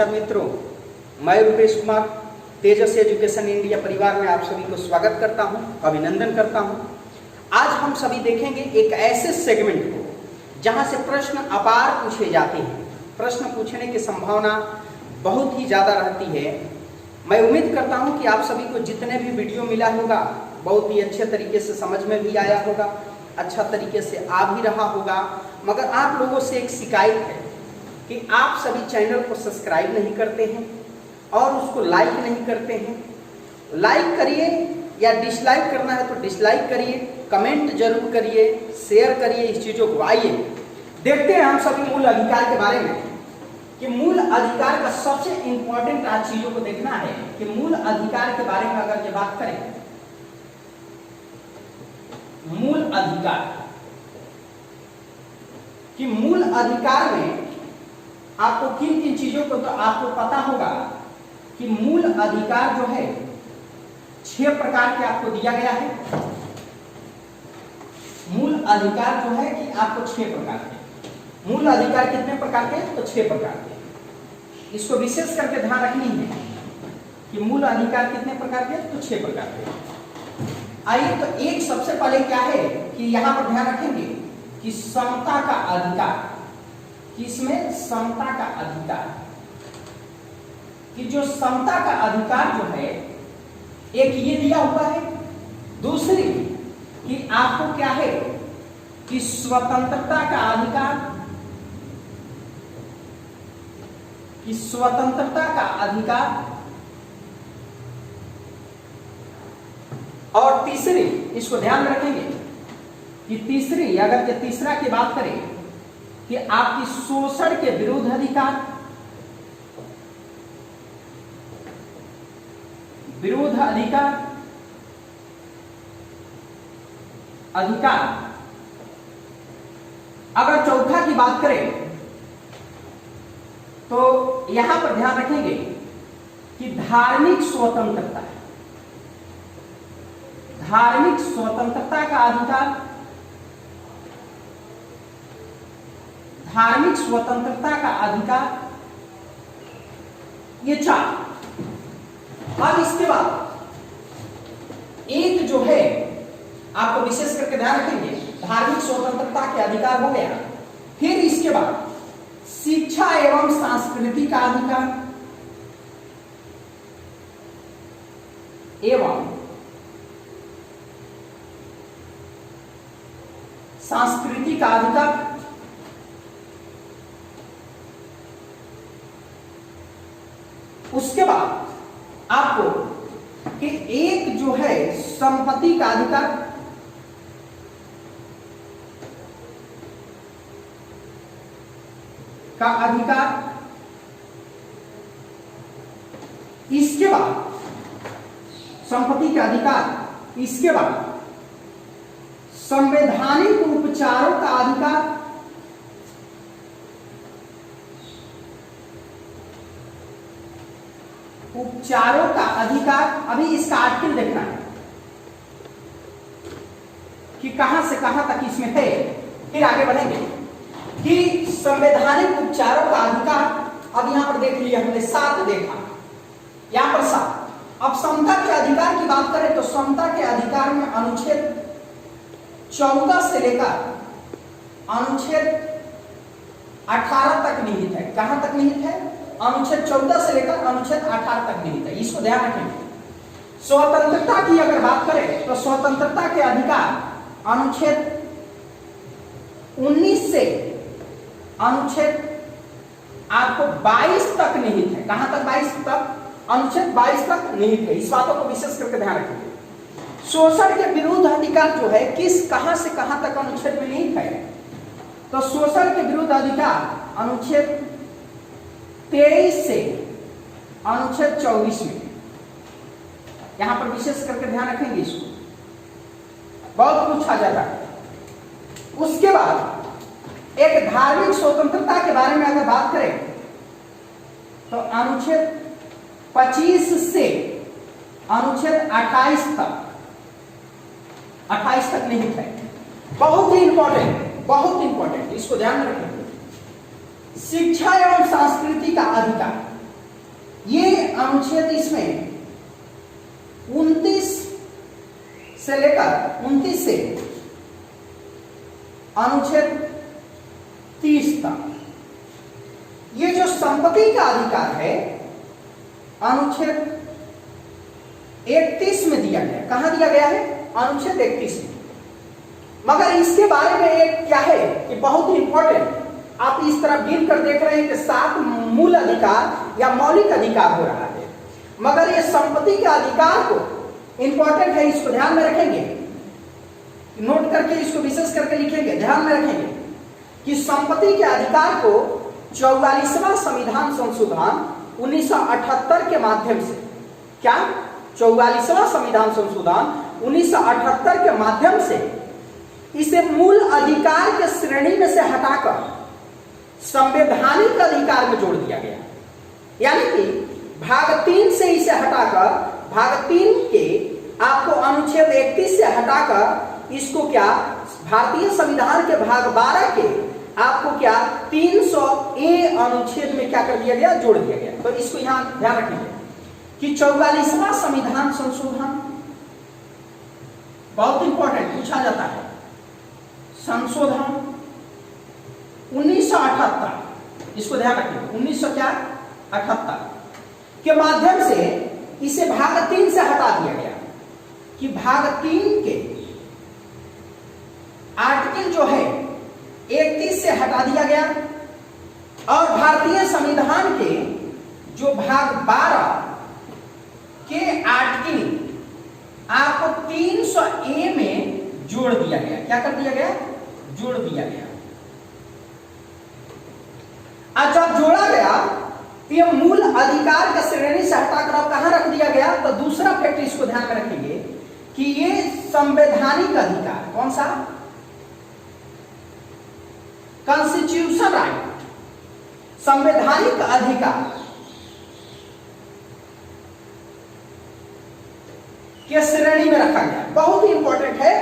नमस्कार मित्रों, मैं रूपेश कुमार तेजस एजुकेशन इंडिया परिवार में आप सभी को स्वागत करता हूं, अभिनंदन करता हूं। आज हम सभी देखेंगे एक ऐसे सेगमेंट को जहां से प्रश्न अपार पूछे जाते हैं। प्रश्न पूछने की संभावना बहुत ही ज़्यादा रहती है। मैं उम्मीद करता हूं कि आप सभी को जितने भी वीडियो मिला होगा बहुत ही अच्छे तरीके से समझ में भी आया होगा, अच्छा तरीके से आ भी रहा होगा। मगर आप लोगों से एक शिकायत है कि आप सभी चैनल को सब्सक्राइब नहीं करते हैं और उसको लाइक नहीं करते हैं। लाइक करिए या डिसलाइक करना है तो डिसलाइक करिए, कमेंट जरूर करिए, शेयर करिए इस चीज़ों को। आइए देखते हैं हम सभी मूल अधिकार के बारे में कि मूल अधिकार का सबसे इंपॉर्टेंट आज चीज़ों को देखना है कि मूल अधिकार के बारे में अगर ये बात करें, मूल अधिकार कि मूल अधिकार में आपको किन किन चीजों को तो आपको पता होगा कि मूल अधिकार जो है 6 प्रकार के आपको दिया गया है। मूल अधिकार जो है कि आपको 6 प्रकार के। मूल अधिकार कितने प्रकार के? तो 6 प्रकार के। इसको विशेष करके ध्यान रखनी है कि मूल अधिकार कितने प्रकार के? तो 6 प्रकार के। आइए तो एक सबसे पहले क्या है कि यहां पर ध्यान रखेंगे कि समता का अधिकार। किसमें? समता का अधिकार। कि जो समता का अधिकार जो है, एक ये दिया हुआ है, दूसरी कि आपको क्या है कि स्वतंत्रता का अधिकार, कि स्वतंत्रता का अधिकार, और तीसरी, इसको ध्यान में रखेंगे कि तीसरी, अगर ये तीसरा की बात करें कि आपकी शोषण के विरुद्ध अधिकार, विरोध अधिकार, अधिकार। अगर चौथा की बात करें तो यहां पर ध्यान रखेंगे कि धार्मिक स्वतंत्रता, धार्मिक स्वतंत्रता का अधिकार, धार्मिक स्वतंत्रता का अधिकार, ये 4। अब इसके बाद एक जो है आपको विशेष करके ध्यान रखेंगे, धार्मिक स्वतंत्रता के अधिकार हो गया। फिर इसके बाद शिक्षा एवं संस्कृति का अधिकार एवं संस्कृति का अधिकार, उसके बाद आपको कि एक जो है संपत्ति का अधिकार, का अधिकार, इसके बाद संपत्ति का अधिकार, इसके बाद संवैधानिक उपचारों का अधिकार, उपचारों का अधिकार। अभी इसका आर्टिकल देखना है कि कहां से कहां तक इसमें है, फिर आगे बढ़ेंगे कि संवैधानिक उपचारों का अधिकार। अब यहां पर देख लिया हमने 7 देखा, यहां पर 7। अब समता के अधिकार की बात करें तो समता के अधिकार में अनुच्छेद 14 से लेकर अनुच्छेद 18 तक निहित है। कहां तक निहित है? अनुच्छेद 14 से लेकर अनुच्छेद 18 तक निहित है। इसको ध्यान रखेंगे। स्वतंत्रता की अगर बात करें तो स्वतंत्रता के अधिकार अनुच्छेद 19 से अनुच्छेद आपको 22 तक निहित है। कहां तक? 22 तक, अनुच्छेद 22 तक निहित है। इस बातों को विशेष करके ध्यान रखेंगे। शोषण के विरुद्ध अधिकार जो है किस, कहां से कहां तक अनुच्छेद में निहित है? तो शोषण के विरुद्ध अधिकार अनुच्छेद 23 से अनुच्छेद 24 में। यहां पर विशेष करके ध्यान रखेंगे, इसको बहुत पूछा जाता है। उसके बाद एक धार्मिक स्वतंत्रता के बारे में अगर बात करें तो अनुच्छेद 25 से अनुच्छेद 28 तक, 28 तक निहित है। बहुत ही इंपॉर्टेंट, इसको ध्यान में रखें। शिक्षा एवं संस्कृति का अधिकार, ये अनुच्छेद इसमें 29 से लेकर 29 से अनुच्छेद 30 तक ये जो संपत्ति का अधिकार है अनुच्छेद 31 में दिया गया। कहां दिया गया है? अनुच्छेद 31 में। मगर इसके बारे में एक क्या है कि बहुत ही इंपॉर्टेंट, आप इस तरह गिन कर देख रहे हैं कि 7 मूल अधिकार या मौलिक अधिकार हो रहा है, मगर ये संपत्ति के अधिकार को इंपॉर्टेंट है, इसको ध्यान में रखेंगे, नोट करके इसको विशेष करके लिखेंगे, ध्यान में रखेंगे कि संपत्ति के अधिकार को 44वां संविधान संशोधन 1978 के माध्यम से, क्या 44वां संविधान संशोधन 1978 के माध्यम से इसे मूल अधिकार के श्रेणी में से हटाकर संवैधानिक अधिकार में जोड़ दिया गया। यानी कि भाग 3 से इसे हटाकर, भाग 3 के आपको अनुच्छेद 31 से हटाकर इसको क्या भारतीय संविधान के भाग 12 के आपको क्या 300A अनुच्छेद में क्या कर दिया गया? जोड़ दिया गया। तो इसको यहां ध्यान रखेंगे कि 44वां संविधान संशोधन बहुत इंपॉर्टेंट पूछा जाता है। संशोधन 1978, इसको ध्यान रखिए, 1978 के माध्यम से इसे भाग 3 से हटा दिया गया कि भाग 3 के आर्टिकल जो है 31 से हटा दिया गया और भारतीय संविधान के जो भाग 12 के आर्टिकल आपको 300A में जोड़ दिया गया। क्या कर दिया गया? जोड़ दिया गया। आज जब जोड़ा गया तो ये मूल अधिकार के श्रेणी से हटाकर अब कहां रख दिया गया? तो दूसरा फैक्ट इसको ध्यान में रखेंगे कि ये संवैधानिक अधिकार, कौन सा? कॉन्स्टिट्यूशन राइट, संवैधानिक अधिकार के श्रेणी में रखा गया। बहुत ही इंपॉर्टेंट है,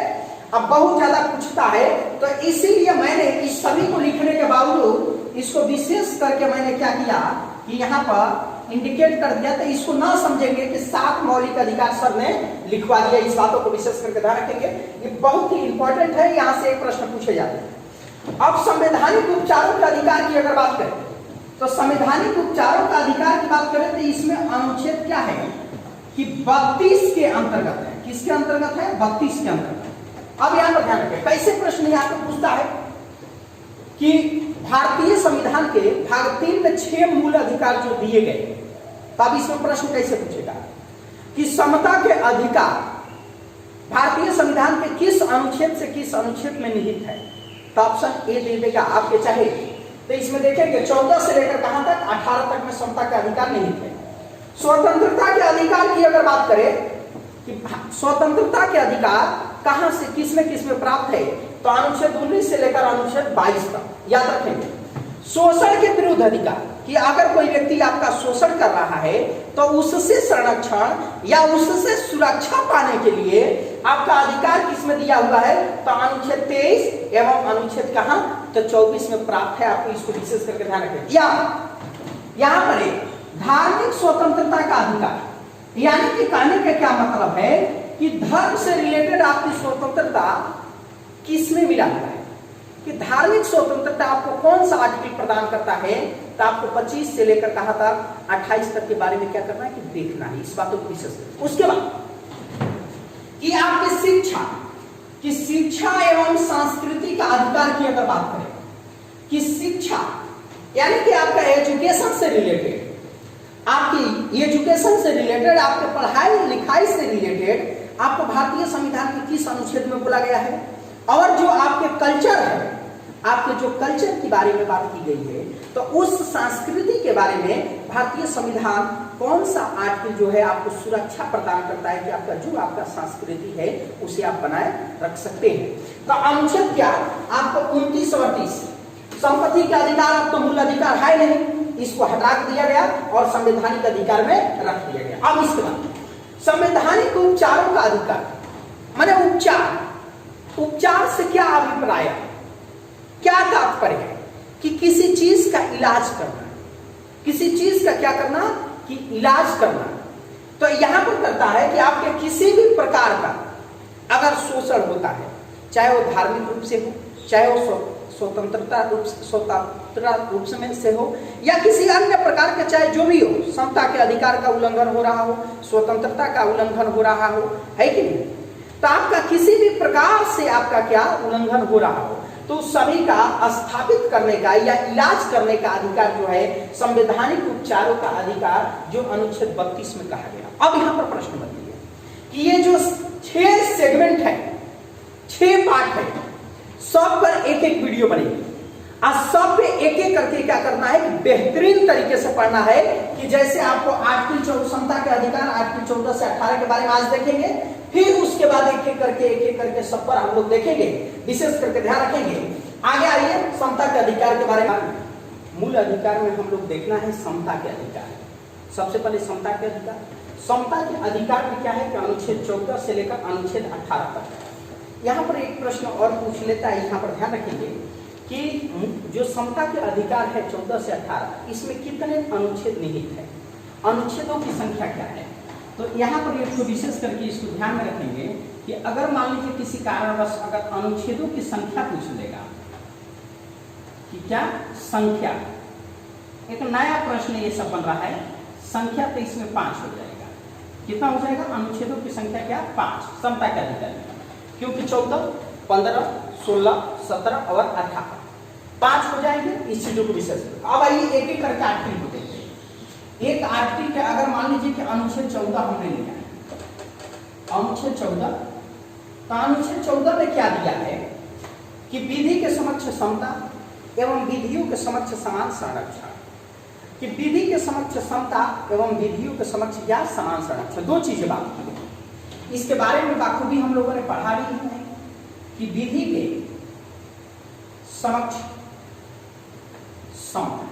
अब बहुत ज्यादा पूछता है, तो इसीलिए मैंने इस सभी को लिखने के बावजूद इसको विशेष करके मैंने क्या किया कि यहाँ पर इंडिकेट कर दिया। तो इसको ना समझेंगे कि 7 मौलिक अधिकार सर ने लिखवा दिया, इस बातों को विशेष करके ध्यान रखेंगे, ये बहुत ही इंपॉर्टेंट है। यहां से एक प्रश्न पूछे जाते हैं। अब संवैधानिक उपचारों के अधिकार की अगर बात करें तो संवैधानिक उपचारों का अधिकार की बात करें तो इसमें अनुच्छेद क्या है कि 32 के अंतर्गत है। किसके अंतर्गत है? 32 के अंतर्गत। अब यहां पर ध्यान रखें, कैसे प्रश्न यहां पर पूछता है कि भारतीय संविधान के भाग 3 में 6 मूल अधिकार जो दिए गए, तब इसमें प्रश्न कैसे पूछेगा कि समता के अधिकार भारतीय संविधान के किस अनुच्छेद से किस अनुच्छेद में निहित है? तो ऑप्शन ए दे देगा आपके चाहे। तो इसमें देखेंगे 14 से लेकर कहां तक? 18 तक में समता के अधिकार निहित है। स्वतंत्रता के अधिकार की अगर बात करें कि स्वतंत्रता के अधिकार कहां से किसमें प्राप्त है, तो अनुच्छेद 19 से लेकर अनुच्छेद 22 तक। याद रखेंगे शोषण के विरुद्ध अधिकार कि अगर कोई व्यक्ति आपका शोषण कर रहा है तो उससे संरक्षण या उससे सुरक्षा पाने के लिए आपका अधिकार किसमें दिया हुआ है? तो अनुच्छेद 23 एवं अनुच्छेद कहां? तो 24 में प्राप्त है। आपको इसको विशेष करके ध्यान रखें। या यहां पर एक धार्मिक स्वतंत्रता का अधिकार, यानी कि कहने का क्या मतलब है कि धर्म से रिलेटेड आपकी स्वतंत्रता किसमें मिला हुआ है कि धार्मिक स्वतंत्रता आपको कौन सा आर्टिकल प्रदान करता है? तो आपको 25 से लेकर कहां तक 28 तक के बारे में क्या करना है कि देखना है, इस बातों को विशेष। उसके बाद कि आपकी शिक्षा एवं संस्कृति का अधिकार की अगर बात करें कि शिक्षा यानी कि आपका एजुकेशन से रिलेटेड, आपकी एजुकेशन से रिलेटेड, आपके पढ़ाई लिखाई से रिलेटेड आपको भारतीय संविधान के किस अनुच्छेद में बोला गया है? और जो आपके कल्चर है, आपके जो कल्चर के बारे में बात की गई है, तो उस संस्कृति के बारे में भारतीय संविधान कौन सा आर्टिकल जो है आपको सुरक्षा प्रदान करता है कि आपका जो आपका संस्कृति है उसे आप बनाए रख सकते हैं। तो अनुच्छेद क्या? आपको 29 और 30 संपत्ति के अधिकार अब तो मूल अधिकार है नहीं, इसको हटा दिया गया और संवैधानिक अधिकार में रख दिया गया। अब इसके बाद संवैधानिक उपचारों का अधिकार, माने उपचार से क्या अभिप्राय है, क्या तात्पर्य है कि किसी चीज का इलाज करना, किसी चीज का क्या करना कि इलाज करना, तो यहाँ पर करता है कि आपके किसी भी प्रकार का अगर शोषण होता है, चाहे वो धार्मिक रूप से हो, चाहे वो स्वतंत्रता रूप से हो, या किसी अन्य प्रकार के, चाहे जो भी हो, समता के अधिकार का उल्लंघन हो रहा हो, स्वतंत्रता का उल्लंघन हो रहा हो, है कि नहीं, तो आपका किसी भी प्रकार से आपका क्या उल्लंघन हो रहा हो, तो सभी का स्थापित करने का या इलाज करने का अधिकार जो है, संवैधानिक उपचारों का अधिकार जो अनुच्छेद 32 में कहा गया। अब यहाँ पर प्रश्न बनती है कि ये जो 6 सेगमेंट है, 6 पार्ट है, सब पर एक एक वीडियो बनेगी और सब पे एक एक करके क्या करना है कि बेहतरीन तरीके से पढ़ना है, कि जैसे आपको आर्टिकल 14 समता के अधिकार आर्टिकल 14 से 18 के बारे में आज देखेंगे, फिर उसके बाद एक एक करके सब पर हम लोग देखेंगे, विशेष करके ध्यान रखेंगे। आगे आइए, समता के अधिकार के बारे में, मूल अधिकार में हम लोग देखना है समता के अधिकार। सबसे पहले समता के अधिकार, समता के अधिकार में क्या है कि अनुच्छेद 14 से लेकर अनुच्छेद 18 तक। यहाँ पर एक प्रश्न और पूछ लेता है, यहाँ पर ध्यान रखेंगे कि जो समता के अधिकार है 14 से 18, इसमें कितने अनुच्छेद निहित है, अनुच्छेदों की संख्या क्या है। तो यहाँ पर एक विशेष करके इसको ध्यान में रखेंगे कि अगर मान लीजिए किसी कारणवश अगर अनुच्छेदों की संख्या पूछ लेगा कि क्या संख्या, एक नया प्रश्न ये सब बन रहा है, संख्या तो इसमें 5 हो जाएगा। कितना हो जाएगा, अनुच्छेदों की संख्या क्या, 5 समता के अधिकार में, क्योंकि 14, 15, 16, 17 और 18 5 हो जाएंगे इस चीजों को विशेष। अब आइए एक एक करके आर्टिकल को देखते हैं। एक आर्टिकल के अगर मान लीजिए कि अनुच्छेद 14 हमने लिया है, अनुच्छेद 14, तो अनुच्छेद 14 में क्या दिया है कि विधि के समक्ष समता एवं विधियों के समक्ष समान संरक्षण, कि विधि के समक्ष समता एवं विधियों के समक्ष क्या, समान संरक्षण। 2 चीजें बात की, इसके बारे में बाखूबी हम लोगों ने पढ़ा भी है कि विधि के समक्ष समता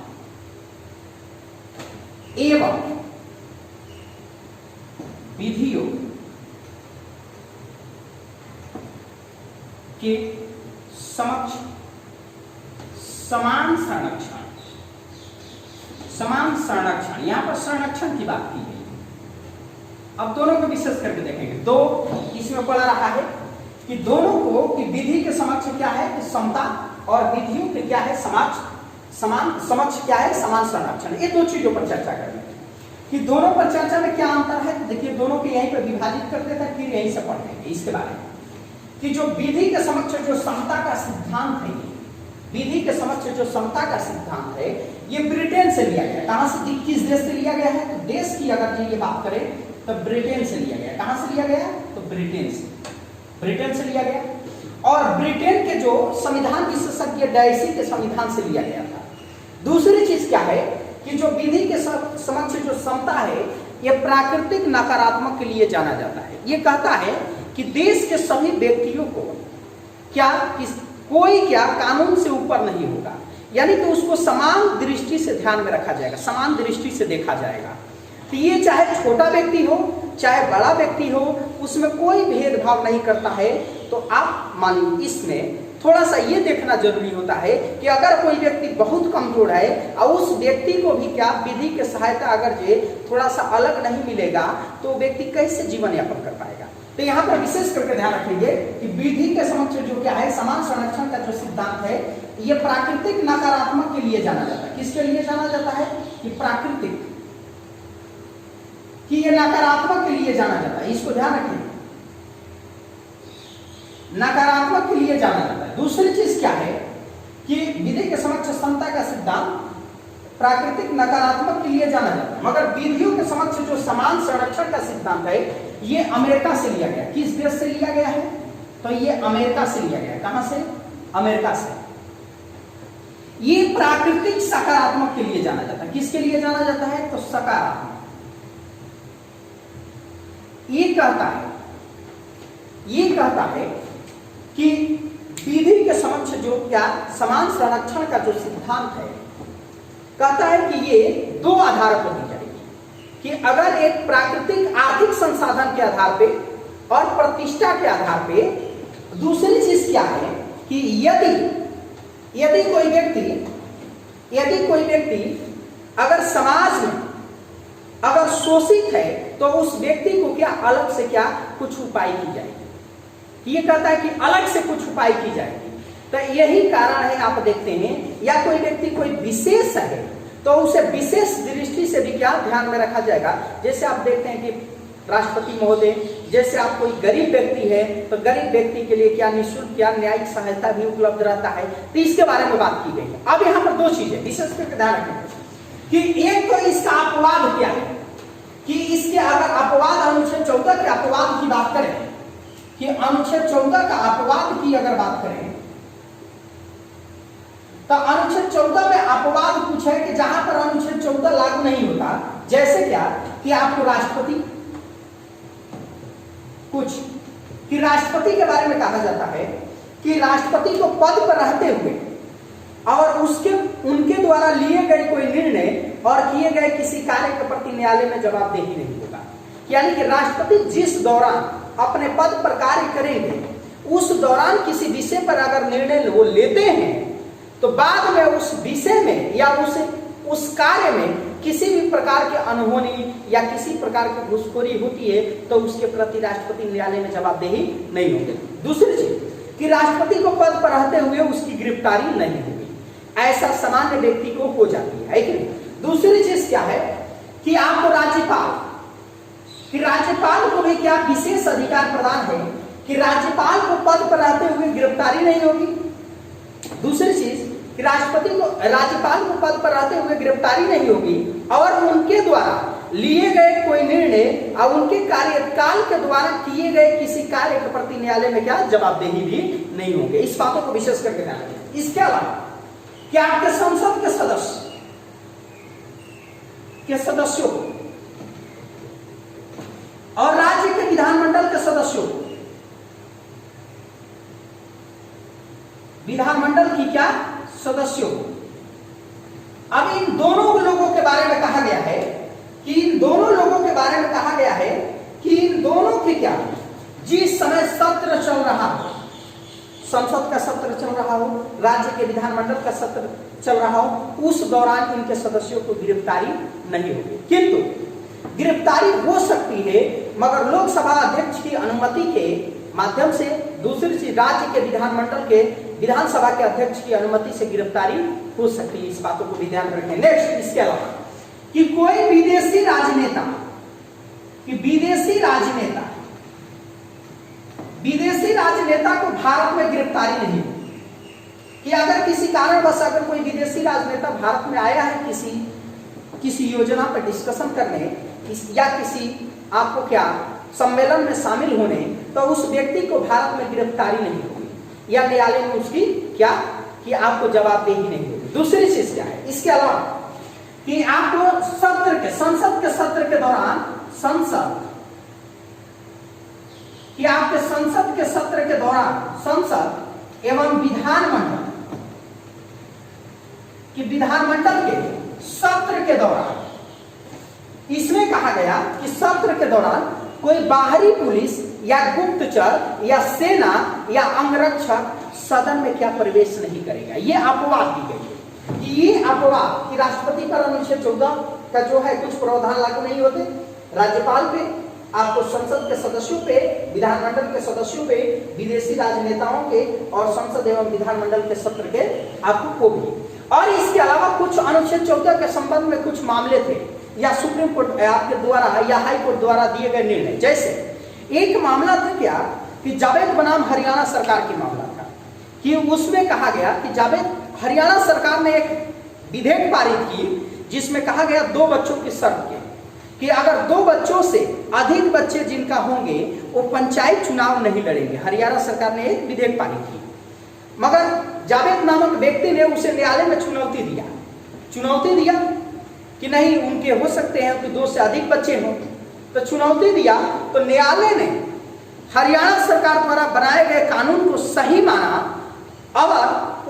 एवं विधियों के समक्ष समान संरक्षण, समान संरक्षण, यहां पर संरक्षण की बात की गई। अब दोनों को विशेष करके देखेंगे। 2 इसमें पढ़ रहा है कि दोनों को कि विधि के समक्ष क्या है कि समता और विधियों के क्या है समक्ष क्या है, समान संरक्षण। ये 2 चीजों पर चर्चा करेंगे कि दोनों पर चर्चा में क्या अंतर है। देखिए दोनों को यहीं पर विभाजित कर देता है, फिर यहीं से पढ़ेंगे इसके बारे में कि जो विधि के समक्ष जो समता का सिद्धांत है, विधि के समक्ष जो समता का सिद्धांत है, ये ब्रिटेन से लिया गया। कहां से, किस देश से लिया गया है, तो देश की अगर ये बात करें तो ब्रिटेन से लिया गया। कहां से लिया गया, तो ब्रिटेन से लिया गया। और ब्रिटेन के जो संविधान विशेषज्ञ डायसी के संविधान से लिया गया था। दूसरी चीज क्या है कि जो विधि के समक्ष जो समता है, यह प्राकृतिक नकारात्मक के लिए जाना जाता है। ये कहता है कि देश के सभी व्यक्तियों को क्या कोई क्या कानून से ऊपर नहीं होगा, यानी कि उसको समान दृष्टि से ध्यान में रखा जाएगा, समान दृष्टि से देखा जाएगा। तो ये चाहे छोटा व्यक्ति हो चाहे बड़ा व्यक्ति हो, उसमें कोई भेदभाव नहीं करता है। तो आप मानिए इसमें थोड़ा सा ये देखना जरूरी होता है कि अगर कोई व्यक्ति बहुत कमजोर है और उस व्यक्ति को भी क्या विधि के सहायता अगर जे थोड़ा सा अलग नहीं मिलेगा तो व्यक्ति कैसे जीवन यापन कर पाएगा। तो यहाँ पर विशेष करके ध्यान रखेंगे कि विधि के समक्ष जो क्या है समान संरक्षण का जो सिद्धांत है, ये प्राकृतिक नकारात्मक के लिए जाना जाता है। किसके लिए जाना जाता है कि प्राकृतिक, कि ये नकारात्मक के लिए जाना जाता है। इसको ध्यान रखें, नकारात्मक के लिए जाना जाता है। दूसरी चीज क्या है कि विधि के समक्ष समता का सिद्धांत प्राकृतिक नकारात्मक के लिए जाना जाता है, मगर विधियों के समक्ष जो समान संरक्षण का सिद्धांत है, ये अमेरिका से लिया गया। किस देश से लिया गया है, तो ये अमेरिका से लिया गया। कहां से, अमेरिका से। ये प्राकृतिक सकारात्मक के लिए जाना जाता है। किसके लिए जाना जाता है, तो सकारात्मक। ये कहता है कि विधि के समक्ष जो क्या समान संरक्षण का जो सिद्धांत है, कहता है कि ये 2 आधार पर दी जाएगी कि अगर एक प्राकृतिक आर्थिक संसाधन के आधार पे और प्रतिष्ठा के आधार पे। दूसरी चीज क्या है कि यदि कोई व्यक्ति अगर समाज में शोषित है तो उस व्यक्ति को क्या अलग से क्या कुछ उपाय की जाएगी। ये कहता है कि अलग से कुछ उपाय की जाएगी। तो यही कारण है, आप देखते हैं, या कोई व्यक्ति कोई विशेष है तो उसे विशेष दृष्टि से भी क्या ध्यान में रखा जाएगा। जैसे आप देखते हैं कि राष्ट्रपति महोदय, जैसे आप कोई गरीब व्यक्ति है तो गरीब व्यक्ति के लिए क्या निःशुल्क क्या न्यायिक सहायता भी उपलब्ध रहता है। तो इसके बारे में बात की गई है। अब यहाँ पर दो चीजें विशेष करके ध्यान रखें कि एक तो इसका अपवाद क्या है, कि इसके अगर अपवाद अनुच्छेद 14 के अपवाद की बात करें, कि अनुच्छेद 14 का अपवाद की अगर बात करें तो अनुच्छेद 14 में अपवाद कुछ है कि जहां पर अनुच्छेद 14 लागू नहीं होता। जैसे क्या कि आपको राष्ट्रपति, कुछ कि राष्ट्रपति के बारे में कहा जाता है कि राष्ट्रपति को पद पर रहते हुए और उनके द्वारा लिए गए कोई निर्णय और किए गए किसी कार्य के प्रति न्यायालय में जवाबदेही नहीं होगा। यानी कि राष्ट्रपति जिस दौरान अपने पद पर कार्य करेंगे उस दौरान किसी विषय पर अगर निर्णय वो लेते हैं तो बाद में उस विषय में या उस कार्य में किसी भी प्रकार की अनहोनी या किसी प्रकार की घूसखोरी होती है तो उसके प्रति राष्ट्रपति न्यायालय में जवाबदेही नहीं होगी। दूसरी चीज कि राष्ट्रपति को पद पर रहते हुए उसकी गिरफ्तारी नहीं होगी, ऐसा सामान्य व्यक्ति को हो जाती है कि नहीं। दूसरी चीज क्या है कि आपको राज्यपाल को भी क्या विशेष अधिकार प्रदान है कि राज्यपाल को पद पर रहते हुए गिरफ्तारी नहीं होगी। दूसरी चीज कि राज्यपाल को पद पर रहते हुए गिरफ्तारी नहीं होगी और उनके द्वारा लिए गए कोई निर्णय और उनके कार्यकाल के द्वारा किए गए किसी कार्य के प्रति न्यायालय में क्या जवाबदेही भी नहीं होंगे। इस बातों को विशेष करके ध्यान रखें। इसके अलावा क्या आपके संसद के सदस्यों को और राज्य के विधानमंडल के सदस्यों को, विधानमंडल की क्या सदस्यों को, अब इन दोनों लोगों के बारे में कहा गया है कि इन दोनों के क्या जिस समय सत्र चल रहा हो, संसद का सत्र चल रहा हो, राज्य के विधानमंडल का सत्र चल रहा हो, उस दौरान इनके सदस्यों को गिरफ्तारी नहीं होगी। किंतु गिरफ्तारी हो सकती है मगर लोकसभा अध्यक्ष की अनुमति के माध्यम से। दूसरी चीज राज्य के विधानमंडल के विधानसभा के अध्यक्ष की अनुमति से गिरफ्तारी हो सकती है। इस बातों को भी ध्यान रखें। नेक्स्ट, इसके अलावा कि कोई विदेशी राजनेता को भारत में गिरफ्तारी नहीं होगी। कि अगर किसी कारणवश अगर कोई विदेशी राजनेता भारत में आया है किसी योजना पर डिस्कशन करने या किसी आपको क्या सम्मेलन में शामिल होने, तो उस व्यक्ति को भारत में गिरफ्तारी नहीं होगी या न्यायालय में उसकी क्या कि आपको जवाबदेही नहीं होगी। दूसरी चीज क्या है इसके अलावा कि आपको संसद के सत्र के दौरान संसद एवं विधानमंडल के सत्र के दौरान इसमें कहा गया कि सत्र के दौरान कोई बाहरी पुलिस या गुप्तचर या सेना या अंगरक्षक सदन में क्या प्रवेश नहीं करेगा। ये अपवाद दी गई है कि ये अपवाद कि राष्ट्रपति पर अनुच्छेद 14 का जो है कुछ प्रावधान लागू नहीं होते, राज्यपाल पे, आपको संसद के सदस्यों पे, विधानमंडल के सदस्यों पे, विदेशी राजनेताओं के और संसद एवं विधानमंडल के सत्र के आपको को भी। और इसके अलावा कुछ अनुच्छेद 14 के संबंध में कुछ मामले थे या सुप्रीम कोर्ट आपके द्वारा या हाई कोर्ट द्वारा दिए गए निर्णय। जैसे एक मामला था क्या कि जावेद बनाम हरियाणा सरकार की मामला था कि उसमें कहा गया कि हरियाणा सरकार ने एक विधेयक पारित की जिसमें कहा गया 2 बच्चों की शर्त कि अगर 2 बच्चों से अधिक बच्चे जिनका होंगे वो पंचायत चुनाव नहीं लड़ेंगे। हरियाणा सरकार ने एक विधेयक पारित की मगर जावेद नामक व्यक्ति ने उसे न्यायालय में चुनौती दिया कि नहीं उनके हो सकते हैं कि 2 से अधिक बच्चे हों। तो चुनौती दिया तो न्यायालय ने हरियाणा सरकार द्वारा बनाए गए कानून को सही माना और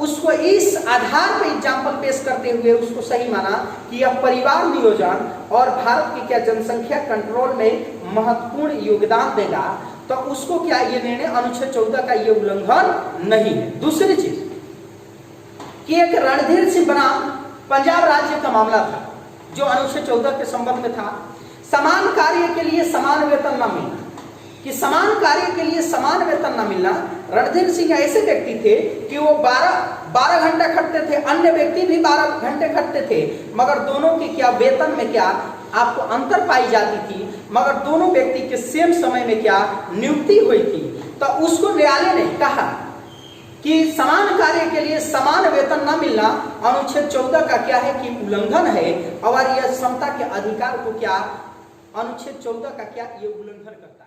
उसको इस आधार पर एग्जाम्पल पेश करते हुए उसको सही माना कि यह परिवार नियोजन और भारत की क्या जनसंख्या कंट्रोल में महत्वपूर्ण योगदान देगा। तो उसको क्या ये निर्णय अनुच्छेद 14 का ये उल्लंघन नहीं है। दूसरी चीज कि एक रणधीर सिंह बनाम पंजाब राज्य का मामला था जो अनुच्छेद 14 के संबंध में था। समान कार्य के लिए समान वेतन न मिलना, कि समान कार्य के लिए समान वेतन न मिलना। रणधीर सिंह ऐसे व्यक्ति थे कि वो 12 घंटे खटते थे, अन्य व्यक्ति भी 12 घंटे खटते थे, मगर दोनों की क्या वेतन में क्या आपको अंतर पाई जाती थी, मगर दोनों व्यक्ति के सेम समय में क्या नियुक्ति हुई थी। तो उसको न्यायालय ने कहा कि समान कार्य के लिए समान वेतन न मिलना अनुच्छेद 14 का क्या है कि उल्लंघन है, और यह समता के अधिकार को क्या अनुच्छेद 14 का क्या ये उल्लंघन करता है।